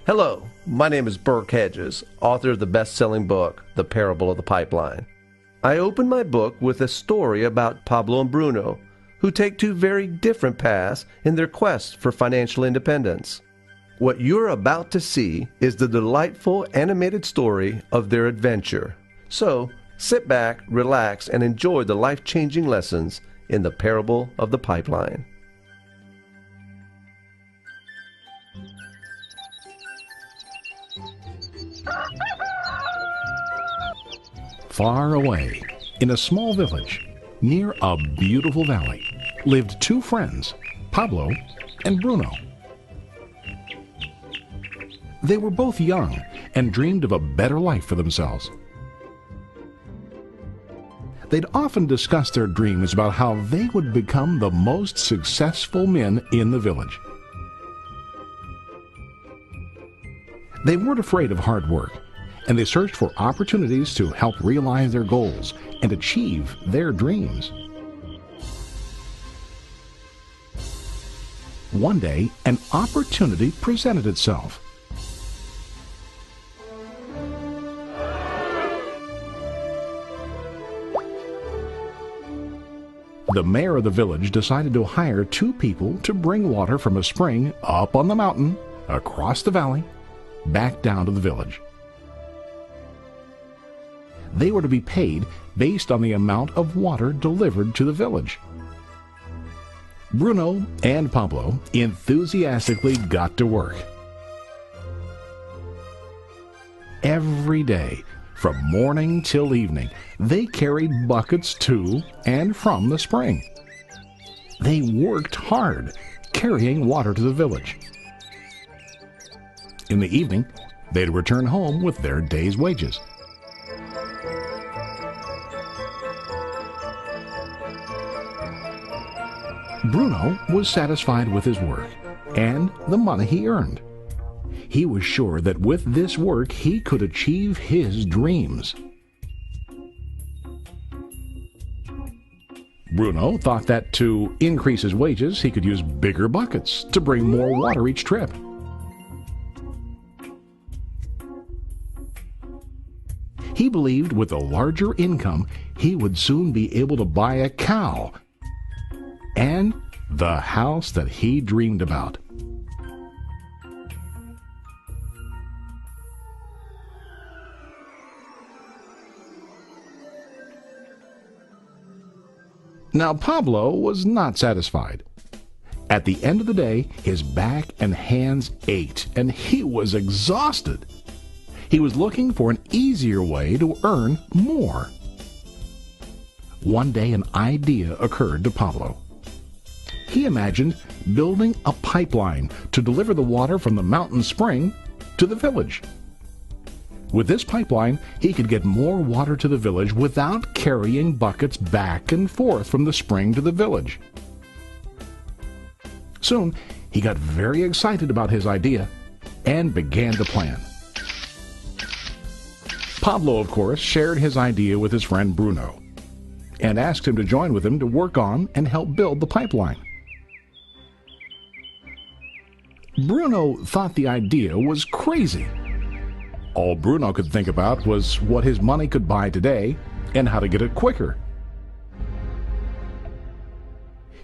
Hello, my name is Burke Hedges, author of the best-selling book, The Parable of the Pipeline. I open my book with a story about Pablo and Bruno, who take two very different paths in their quest for financial independence. What you're about to see is the delightful animated story of their adventure. So, sit back, relax, and enjoy the life-changing lessons in The Parable of the Pipeline. Far away, in a small village, near a beautiful valley, lived two friends, Pablo and Bruno. They were both young and dreamed of a better life for themselves. They'd often discuss their dreams about how they would become the most successful men in the village. They weren't afraid of hard work, and they searched for opportunities to help realize their goals and achieve their dreams. One day, an opportunity presented itself. The mayor of the village decided to hire two people to bring water from a spring up on the mountain, across the valley, back down to the village. They were to be paid based on the amount of water delivered to the village. Bruno and Pablo enthusiastically got to work. Every day, from morning till evening, they carried buckets to and from the spring. They worked hard, carrying water to the village. In the evening, they'd return home with their day's wages. Bruno was satisfied with his work and the money he earned. He was sure that with this work he could achieve his dreams. Bruno thought that to increase his wages he could use bigger buckets to bring more water each trip. He believed with a larger income he would soon be able to buy a cow and the house that he dreamed about. Now Pablo was not satisfied. At the end of the day, his back and hands ached, and he was exhausted. He was looking for an easier way to earn more. One day an idea occurred to Pablo. He imagined building a pipeline to deliver the water from the mountain spring to the village. With this pipeline, he could get more water to the village without carrying buckets back and forth from the spring to the village. Soon, he got very excited about his idea and began to plan. Pablo, of course, shared his idea with his friend Bruno and asked him to join with him to work on and help build the pipeline. Bruno thought the idea was crazy. All Bruno could think about was what his money could buy today and how to get it quicker.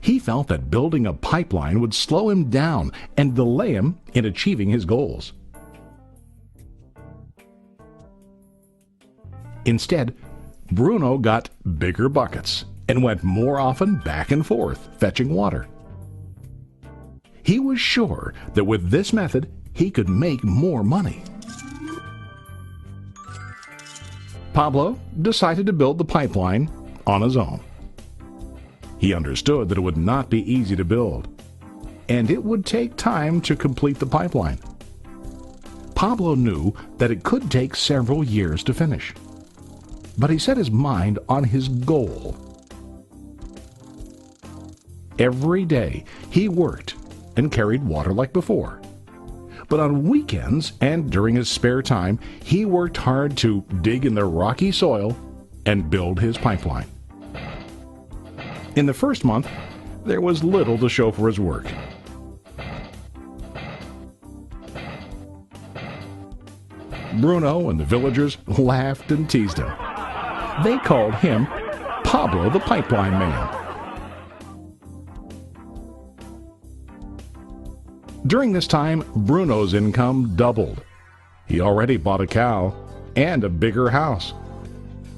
He felt that building a pipeline would slow him down and delay him in achieving his goals. Instead, Bruno got bigger buckets and went more often back and forth, fetching water. He was sure that with this method, he could make more money. Pablo decided to build the pipeline on his own. He understood that it would not be easy to build, and it would take time to complete the pipeline. Pablo knew that it could take several years to finish, but he set his mind on his goal. Every day he worked and carried water like before. But on weekends and during his spare time, he worked hard to dig in the rocky soil and build his pipeline. In the first month, there was little to show for his work. Bruno and the villagers laughed and teased him. They called him Pablo the Pipeline Man. During this time, Bruno's income doubled. He already bought a cow and a bigger house.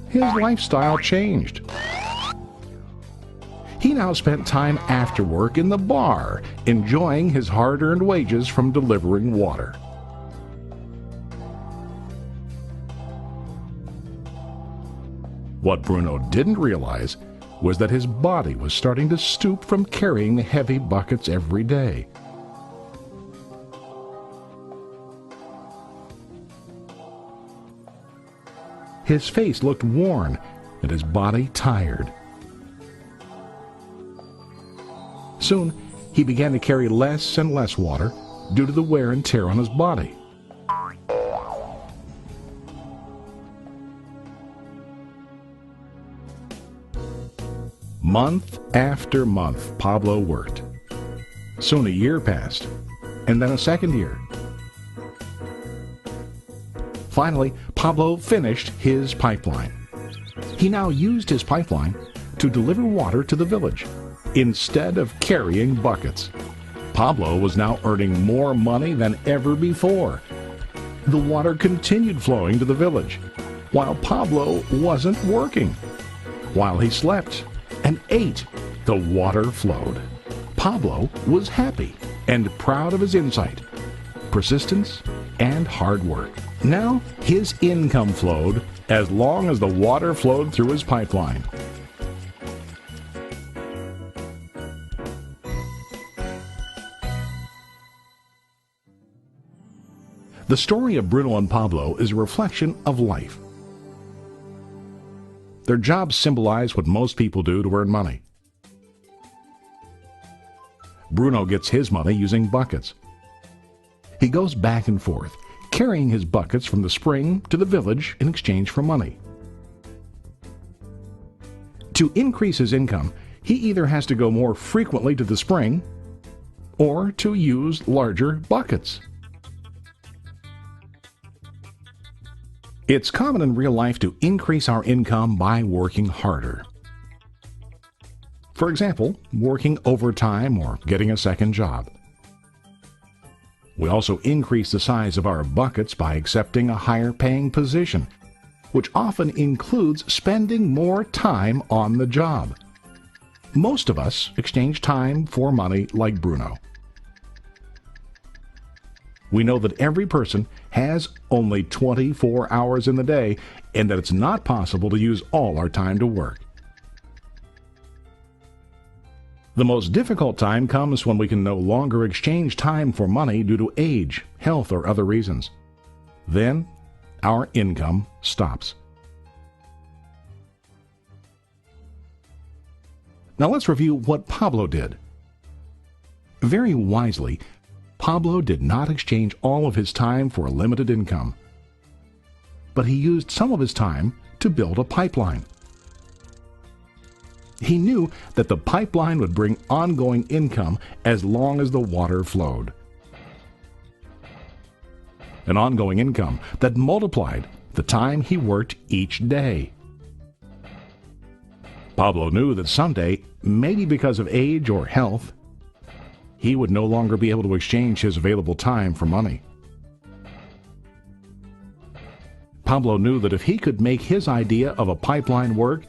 His lifestyle changed. He now spent time after work in the bar, enjoying his hard-earned wages from delivering water. What Bruno didn't realize was that his body was starting to stoop from carrying the heavy buckets every day. His face looked worn and his body tired. Soon, he began to carry less and less water due to the wear and tear on his body. Month after month, Pablo worked. Soon a year passed, and then a second year. Finally, Pablo finished his pipeline. He now used his pipeline to deliver water to the village instead of carrying buckets. Pablo was now earning more money than ever before. The water continued flowing to the village, while Pablo wasn't working. While he slept and ate, the water flowed. Pablo was happy and proud of his insight, persistence, and hard work. Now his income flowed as long as the water flowed through his pipeline. The story of Bruno and Pablo is a reflection of life. Their jobs symbolize what most people do to earn money. Bruno gets his money using buckets. He goes back and forth, carrying his buckets from the spring to the village in exchange for money. To increase his income, he either has to go more frequently to the spring or to use larger buckets. It's common in real life to increase our income by working harder. For example, working overtime or getting a second job. We also increase the size of our buckets by accepting a higher paying position, which often includes spending more time on the job. Most of us exchange time for money like Bruno. We know that every person has only 24 hours in the day and that it's not possible to use all our time to work. The most difficult time comes when we can no longer exchange time for money due to age, health, or other reasons. Then, our income stops. Now let's review what Pablo did. Very wisely, Pablo did not exchange all of his time for a limited income, but he used some of his time to build a pipeline. He knew that the pipeline would bring ongoing income as long as the water flowed. An ongoing income that multiplied the time he worked each day. Pablo knew that someday, maybe because of age or health, he would no longer be able to exchange his available time for money. Pablo knew that if he could make his idea of a pipeline work,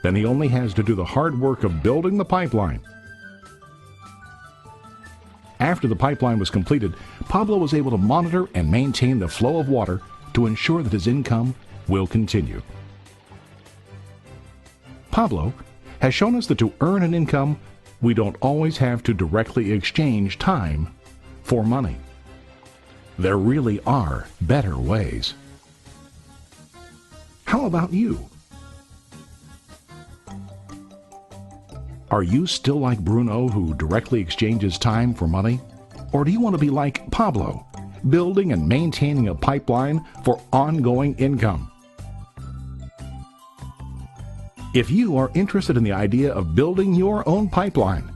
then he only has to do the hard work of building the pipeline. After the pipeline was completed, Pablo was able to monitor and maintain the flow of water to ensure that his income will continue. Pablo has shown us that to earn an income, we don't always have to directly exchange time for money. There really are better ways. How about you? Are you still like Bruno, who directly exchanges time for money? Or do you want to be like Pablo, building and maintaining a pipeline for ongoing income? If you are interested in the idea of building your own pipeline,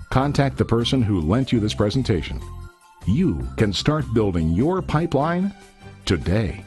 contact the person who lent you this presentation. You can start building your pipeline today.